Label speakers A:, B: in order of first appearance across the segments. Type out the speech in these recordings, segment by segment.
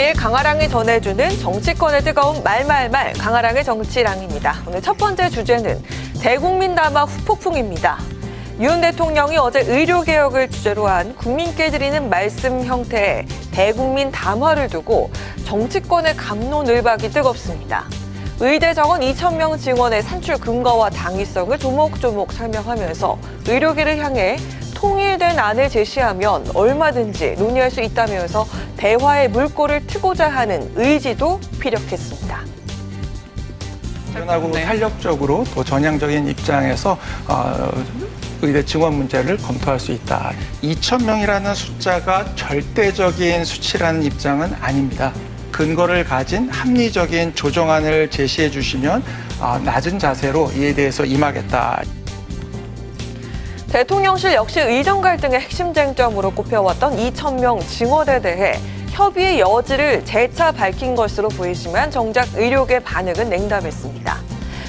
A: 매일 강아랑이 전해주는 정치권의 뜨거운 말말말 강아랑의 정치랑입니다. 오늘 첫 번째 주제는 대국민 담화 후폭풍입니다. 윤 대통령이 어제 의료개혁을 주제로 한 국민께 드리는 말씀 형태의 대국민 담화를 두고 정치권의 갑론을박이 뜨겁습니다. 의대 정원 2,000명 증원의 산출 근거와 당위성을 조목조목 설명하면서 의료계를 향해 통일된 안을 제시하면 얼마든지 논의할 수 있다면서 대화의 물꼬를 트고자 하는 의지도 피력했습니다.
B: 유연하고 탄력적으로 또 전향적인 입장에서 의대 증원 문제를 검토할 수 있다. 2,000명이라는 숫자가 절대적인 수치라는 입장은 아닙니다. 근거를 가진 합리적인 조정안을 제시해 주시면 낮은 자세로 이에 대해서 임하겠다.
A: 대통령실 역시 의정 갈등의 핵심 쟁점으로 꼽혀왔던 2,000명 증원에 대해 협의의 여지를 재차 밝힌 것으로 보이지만 정작 의료계 반응은 냉담했습니다.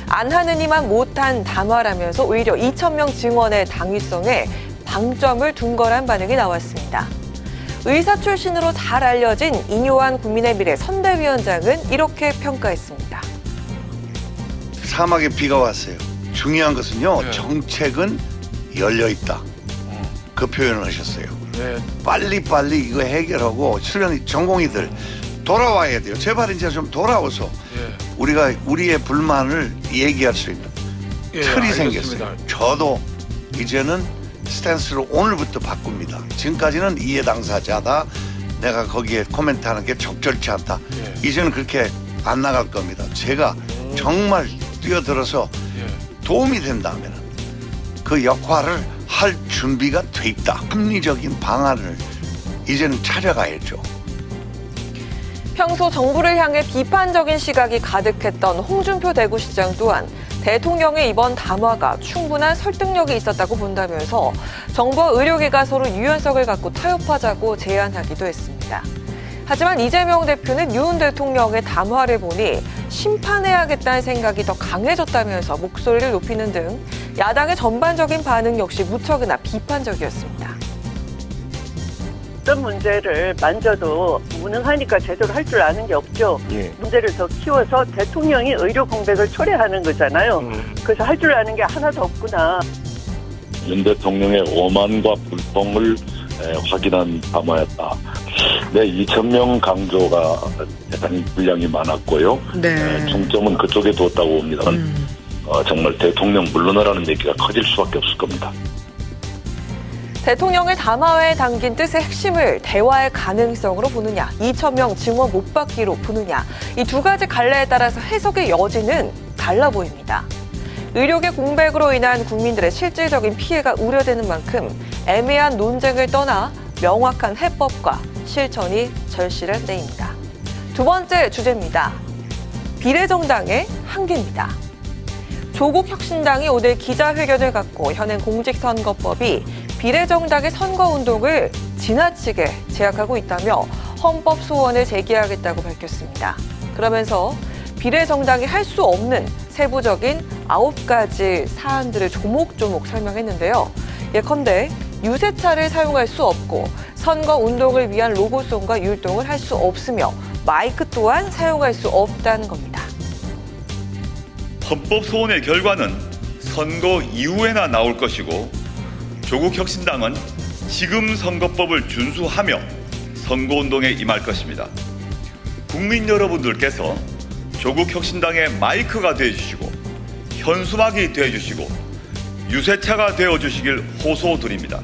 A: 안 하느니만 못한 담화라면서 오히려 2,000명 증원의 당위성에 방점을 둔 거란 반응이 나왔습니다. 의사 출신으로 잘 알려진 인요한 국민의 미래 선대위원장은 이렇게 평가했습니다.
C: 사막에 비가 왔어요. 중요한 것은요. 정책은 열려있다. 그 표현을 하셨어요. 빨리빨리 이거 해결하고 전공의들 돌아와야 돼요. 제발 이제 좀 돌아와서 우리가 우리의 불만을 얘기할 수 있는 틀이 생겼어요. 저도 이제는 스탠스를 오늘부터 바꿉니다. 지금까지는 이해 당사자다. 내가 거기에 코멘트하는 게 적절치 않다. 이제는 그렇게 안 나갈 겁니다. 제가 정말 뛰어들어서 도움이 된다면 그 역할을 할 준비가 돼 있다. 합리적인 방안을 이제는 찾아가야죠.
A: 평소 정부를 향해 비판적인 시각이 가득했던 홍준표 대구시장 또한 대통령의 이번 담화가 충분한 설득력이 있었다고 본다면서 정부와 의료계가 서로 유연성을 갖고 타협하자고 제안하기도 했습니다. 하지만 이재명 대표는 윤 대통령의 담화를 보니 심판해야겠다는 생각이 더 강해졌다면서 목소리를 높이는 등 야당의 전반적인 반응 역시 무척이나 비판적이었습니다.
D: 어떤 문제를 만져도 무능하니까 제대로 할 줄 아는 게 없죠. 문제를 더 키워서 대통령이 의료 공백을 초래하는 거잖아요. 그래서 할 줄 아는 게 하나도 없구나.
E: 윤 대통령의 오만과 불통을 확인한 담화였다. 네, 2,000명 강조가 대단히 분량이 많았고요. 중점은 그쪽에 뒀다고 봅니다만 정말 대통령 물러나라는 얘기가 커질 수밖에 없을 겁니다.
A: 대통령의 담화에 담긴 뜻의 핵심을 대화의 가능성으로 보느냐, 2,000명 증원 못 받기로 보느냐, 이 두 가지 갈래에 따라서 해석의 여지는 달라 보입니다. 의료계 공백으로 인한 국민들의 실질적인 피해가 우려되는 만큼 애매한 논쟁을 떠나 명확한 해법과 실천이 절실한 때입니다. 두 번째 주제입니다. 비례정당의 한계입니다. 조국 혁신당이 오늘 기자회견을 갖고 현행 공직선거법이 비례정당의 선거운동을 지나치게 제약하고 있다며 헌법 소원을 제기하겠다고 밝혔습니다. 그러면서 비례정당이 할 수 없는 세부적인 9가지 사안들을 조목조목 설명했는데요. 예컨대 유세차를 사용할 수 없고 선거운동을 위한 로고송과 율동을 할 수 없으며 마이크 또한 사용할 수 없다는 겁니다.
F: 헌법 소원의 결과는 선거 이후에나 나올 것이고 조국 혁신당은 지금 선거법을 준수하며 선거운동에 임할 것입니다. 국민 여러분들께서 조국 혁신당의 마이크가 되어주시고 현수막이 되어주시고 유세차가 되어주시길 호소드립니다.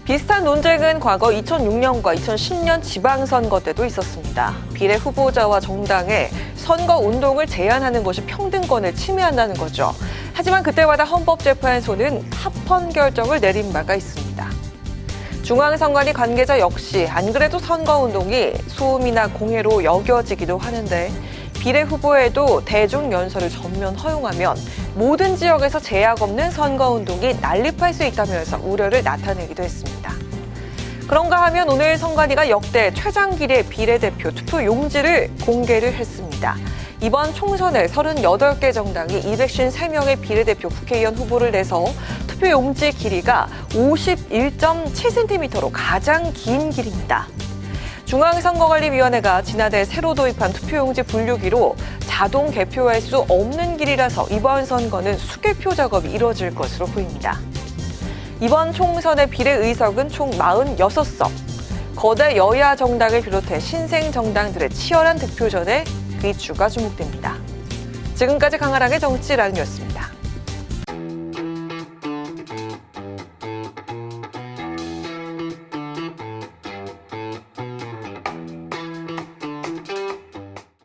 A: 비슷한 논쟁은 과거 2006년과 2010년 지방선거 때도 있었습니다. 비례 후보자와 정당의 선거운동을 제한하는 것이 평등권을 침해한다는 거죠. 하지만 그때마다 헌법재판소는 합헌 결정을 내린 바가 있습니다. 중앙선관위 관계자 역시 안 그래도 선거운동이 소음이나 공해로 여겨지기도 하는데 비례 후보에도 대중연설을 전면 허용하면 모든 지역에서 제약 없는 선거운동이 난립할 수 있다면서 우려를 나타내기도 했습니다. 그런가 하면 오늘 선관위가 역대 최장길의 비례대표 투표 용지를 공개를 했습니다. 이번 총선에 38개 정당이 253명의 비례대표 국회의원 후보를 내서 투표 용지 길이가 51.7cm로 가장 긴 길입니다. 중앙선거관리위원회가 지난해 새로 도입한 투표용지 분류기로 자동 개표할 수 없는 길이라서 이번 선거는 수개표 작업이 이뤄질 것으로 보입니다. 이번 총선의 비례의석은 총 46석. 거대 여야 정당을 비롯해 신생 정당들의 치열한 득표전에 귀추가 주목됩니다. 지금까지 강아랑의 정치라디오였습니다.